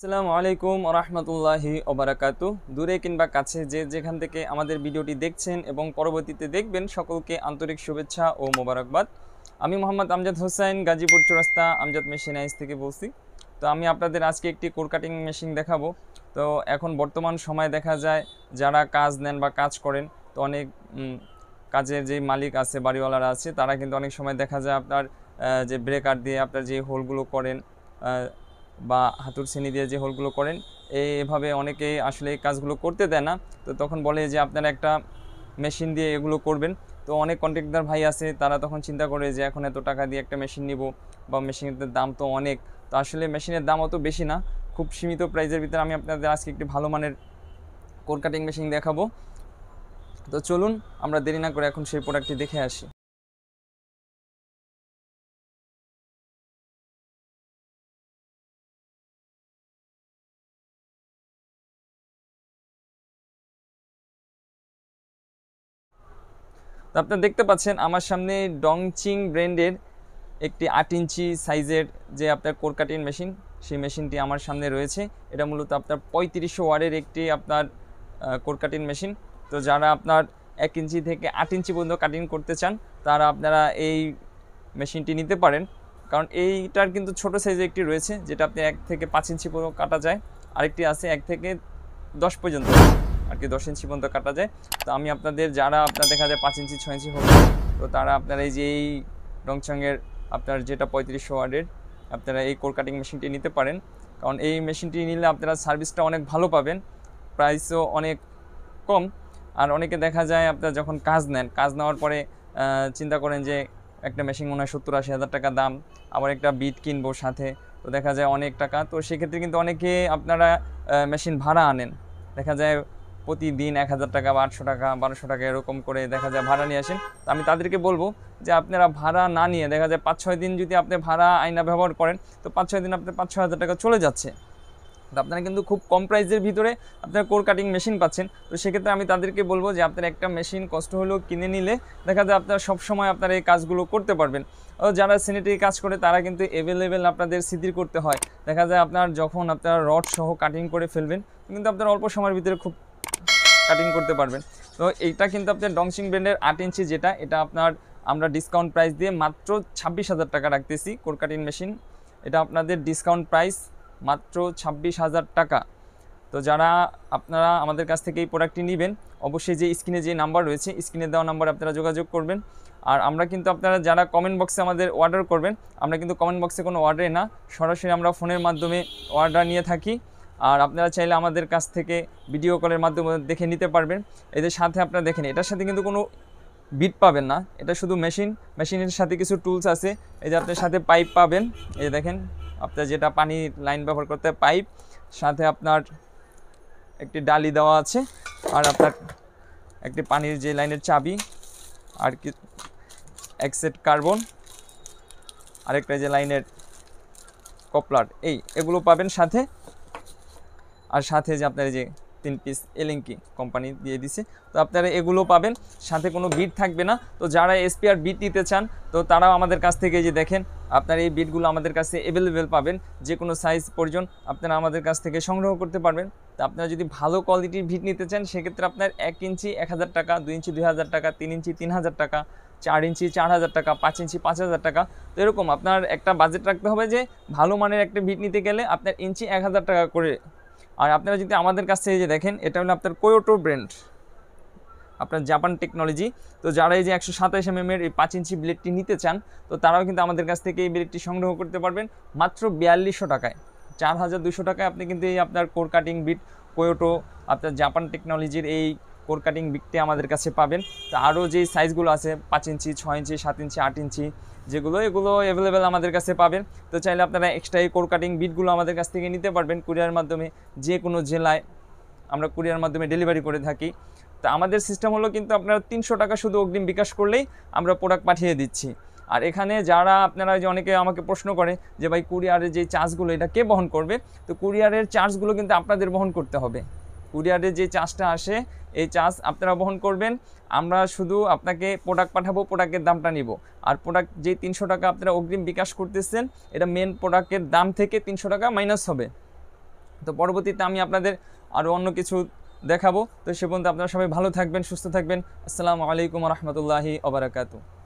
আসসালামু আলাইকুম রহমতুল্লাহি ওবারাকাতু। দূরে কিংবা কাছে যে যেখান থেকে আমাদের ভিডিওটি দেখছেন এবং পরবর্তীতে দেখবেন, সকলকে আন্তরিক শুভেচ্ছা ও মোবারকবাদ। আমি মোহাম্মদ আমজাদ হোসেন, গাজীপুর চৌরাস্তা আমজাদ মেশিন হাউস থেকে বলছি। তো আমি আপনাদের আজকে একটি কোর কাটিং মেশিন দেখাবো। তো এখন বর্তমান সময় দেখা যায় যারা কাজ নেন বা কাজ করেন, তো অনেক কাজের যে মালিক আছে, বাড়িওয়ালারা আছে, তারা কিন্তু অনেক সময় দেখা যায় আপনার যে ব্রেকার দিয়ে আপনার যে হোলগুলো করেন বা হাতুড় শ্রেণী দিয়ে যে হোলগুলো করেন, এভাবে অনেকেই আসলে এই কাজগুলো করতে দেয় না। তো তখন বলে যে আপনারা একটা মেশিন দিয়ে এগুলো করবেন। তো অনেক কন্ট্রাক্টর ভাই আছে, তারা তখন চিন্তা করে যে এখন এত টাকা দিয়ে একটা মেশিন নিব, বা মেশিনের দাম তো অনেক। তো আসলে মেশিনের দাম অত বেশি না, খুব সীমিত প্রাইসের ভিতরে আমি আপনাদের আজকে একটি ভালো মানের কোর কাটিং মেশিন দেখাবো। তো চলুন আমরা দেরি না করে এখন সেই প্রোডাক্টটি দেখে আসি। তো আপনারা দেখতে পাচ্ছেন আমার সামনে ডংচিং ব্র্যান্ডের একটি 8 ইঞ্চি সাইজের যে আপনার কোর কাটিং মেশিন, সেই মেশিনটি আমার সামনে রয়েছে। এটা মূলত আপনার 3500 ওয়াটের একটি আপনার কোর কাটিং মেশিন। তো যারা আপনার 1 ইঞ্চি থেকে 8 ইঞ্চি পর্যন্ত কাটিং করতে চান, তারা আপনারা এই মেশিনটি নিতে পারেন। কারণ এইটার কিন্তু ছোট সাইজের একটি রয়েছে, যেটা আপনি 1 থেকে 5 ইঞ্চি পর্যন্ত কাটা যায়। আরেকটি আছে 1 থেকে 10 পর্যন্ত, আর কি 10 ইঞ্চি পর্যন্ত কাটা যায়। তো আমি আপনাদের যারা আপনার দেখা যায় 5 ইঞ্চি 6 ইঞ্চি হবে, তো তারা আপনারা এই যে এই ডংচংয়ের আপনার যেটা 3500 ওয়াটের, আপনারা এই কোর কাটিং মেশিনটি নিতে পারেন। কারণ এই মেশিনটি নিলে আপনারা সার্ভিসটা অনেক ভালো পাবেন, প্রাইসও অনেক কম। আর অনেকে দেখা যায় আপনার যখন কাজ নেন, কাজ নেওয়ার পরে চিন্তা করেন যে একটা মেশিন মনে হয় 70-80 হাজার টাকা দাম, আবার একটা বিট কিনবো সাথে, তো দেখা যায় অনেক টাকা। তো সেক্ষেত্রে কিন্তু অনেকে আপনারা মেশিন ভাড়া আনেন, দেখা যায় প্রতিদিন 1000 টাকা বা 800 টাকা 1200 টাকা এরকম করে দেখা যায় ভাড়া নিয়ে আসেন। তো আমি তাদেরকে বলবো যে আপনারা ভাড়া না নিয়ে, দেখা যায় 5-6 দিন যদি আপনি ভাড়া আয়না ব্যবহার করেন, তো 5-6 দিন আপনার 5-6 হাজার টাকা চলে যাচ্ছে। তো আপনারা কিন্তু খুব কম প্রাইসের ভিতরে আপনারা কোর কাটিং মেশিন পাচ্ছেন। তো সেক্ষেত্রে আমি তাদেরকে বলবো যে আপনারা একটা মেশিন কষ্ট হলেও কিনে নিলে দেখা যায় আপনারা সবসময় আপনারা এই কাজগুলো করতে পারবেন। ও যারা স্যানিটারি কাজ করে তারা কিন্তু অ্যাভেলেবেল আপনাদের সিদ্ধির করতে হয়। দেখা যায় আপনার যখন আপনারা রড সহ কাটিং করে ফেলবেন, কিন্তু আপনার অল্প সময়ের ভিতরে খুব কাটিং করতে পারবেন। তো এইটা কিন্তু আপনার ডংচিং ব্র্যান্ডের 8 ইঞ্চি যেটা, এটা আপনার আমরা ডিসকাউন্ট প্রাইস দিয়ে মাত্র 26,000 টাকা রাখতেছি কোর কাটিং মেশিন। এটা আপনাদের ডিসকাউন্ট প্রাইস মাত্র 26,000 টাকা। তো যারা আপনারা আমাদের কাছ থেকে এই প্রোডাক্টটি নেবেন, অবশ্যই যে স্ক্রিনে যে নাম্বার রয়েছে, স্ক্রিনে দেওয়া নাম্বার আপনারা যোগাযোগ করবেন। আর আমরা কিন্তু আপনারা যারা কমেন্ট বক্সে আমাদের অর্ডার করবেন, আমরা কিন্তু কমেন্ট বক্সে কোনো অর্ডারে না, সরাসরি আমরা ফোনের মাধ্যমে অর্ডার নিয়ে থাকি। আর আপনারা চাইলে আমাদের কাছ থেকে ভিডিও কলের মাধ্যমে দেখে নিতে পারবেন। এদের সাথে আপনারা দেখেন, এটার সাথে কিন্তু কোনো বিট পাবেন না, এটা শুধু মেশিনের সাথে কিছু টুলস আছে। এই যে আপনার সাথে পাইপ পাবেন, এই দেখেন আপনার যেটা পানি লাইন ব্যবহার করতে পাইপ, সাথে আপনার একটি ডালি দেওয়া আছে, আর আপনার একটি পানির যে লাইনের চাবি, আর কি এক সেট কার্বন, আরেকটা যে লাইনের কপলার, এগুলো পাবেন সাথে। আর সাথে যে আপনার এই যে 3 পিস এলিঙ্কি কোম্পানি দিয়ে দিছে, তো আপনারা এগুলো পাবেন, সাথে কোনো বিট থাকবে না। তো যারা এসপিআর বিট নিতে চান, তো তারাও আমাদের কাছ থেকে যে দেখেন আপনার এই বিটগুলো আমাদের কাছে অ্যাভেলেবেল পাবেন, যে কোনো সাইজ পর্যন্ত আপনারা আমাদের কাছ থেকে সংগ্রহ করতে পারবেন। তো আপনারা যদি ভালো কোয়ালিটির বিট নিতে চান, সেক্ষেত্রে আপনার 1 ইঞ্চি 1000 টাকা, 2 ইঞ্চি 2000 টাকা, 3 ইঞ্চি 3000 টাকা, 4 ইঞ্চি 4000 টাকা, 5 ইঞ্চি 5000 টাকা। তো এরকম আপনার একটা বাজেট রাখতে হবে যে ভালো মানের একটা বিট নিতে গেলে আপনার ইঞ্চি 1000 টাকা করে। আর আপনারা যদি আমাদের কাছ থেকে যে দেখেন, এটা হলো আপনার কোয়োটো ব্র্যান্ড, আপনার জাপান টেকনোলজি। তো যারা এই যে 127 mm এই 5 ইঞ্চি ব্লেডটি নিতে চান, তো তারাও কিন্তু আমাদের কাছ থেকে এই ব্লেডটি সংগ্রহ করতে পারবেন মাত্র 4200 টাকায়। 4200 টাকায় আপনি কিন্তু এই আপনার কোর কাটিং বিট কোয়োটো আপনার জাপান টেকনোলজির এই কোর কাটিং বিটটি আমাদের কাছে পাবেন। তো আরও যে সাইজগুলো আছে 5 ইঞ্চি 6 ইঞ্চি 7 ইঞ্চি 8 ইঞ্চি যেগুলো, এগুলো অ্যাভেলেবেল আমাদের কাছে পাবেন। তো চাইলে আপনারা এক্সট্রা এই কোর কাটিং বিটগুলো আমাদের কাছ থেকে নিতে পারবেন কুরিয়ার মাধ্যমে, যে কোনো জেলায় আমরা কুরিয়ার মাধ্যমে ডেলিভারি করে থাকি। তো আমাদের সিস্টেম হলো কিন্তু আপনারা 300 টাকা শুধু অগ্রিম বিকাশ করলেই আমরা প্রোডাক্ট পাঠিয়ে দিচ্ছি। আর এখানে যারা আপনারা যে অনেকে আমাকে প্রশ্ন করে যে ভাই কুরিয়ারের যে চার্জগুলো এটা কে বহন করবে, তো কুরিয়ারের চার্জগুলো কিন্তু আপনাদের বহন করতে হবে। কুরিয়ারের যে চার্জটা আসে, এই চার্জ আপনারা বহন করবেন। আমরা শুধু আপনাকে প্রোডাক্ট পাঠাবো, প্রোডাক্টের দামটা নিব। আর প্রোডাক্ট যে 300 টাকা আপনারা অগ্রিম বিকাশ করতেছেন, এটা মেন প্রোডাক্টের দাম থেকে 300 টাকা মাইনাস হবে। তো পরবর্তীতে আমি আপনাদের আরও অন্য কিছু দেখাবো। তো সে পর্যন্ত আপনারা সবাই ভালো থাকবেন, সুস্থ থাকবেন। আসসালামু আলাইকুম রহমতুল্লাহি ওয়া বারাকাতুহু।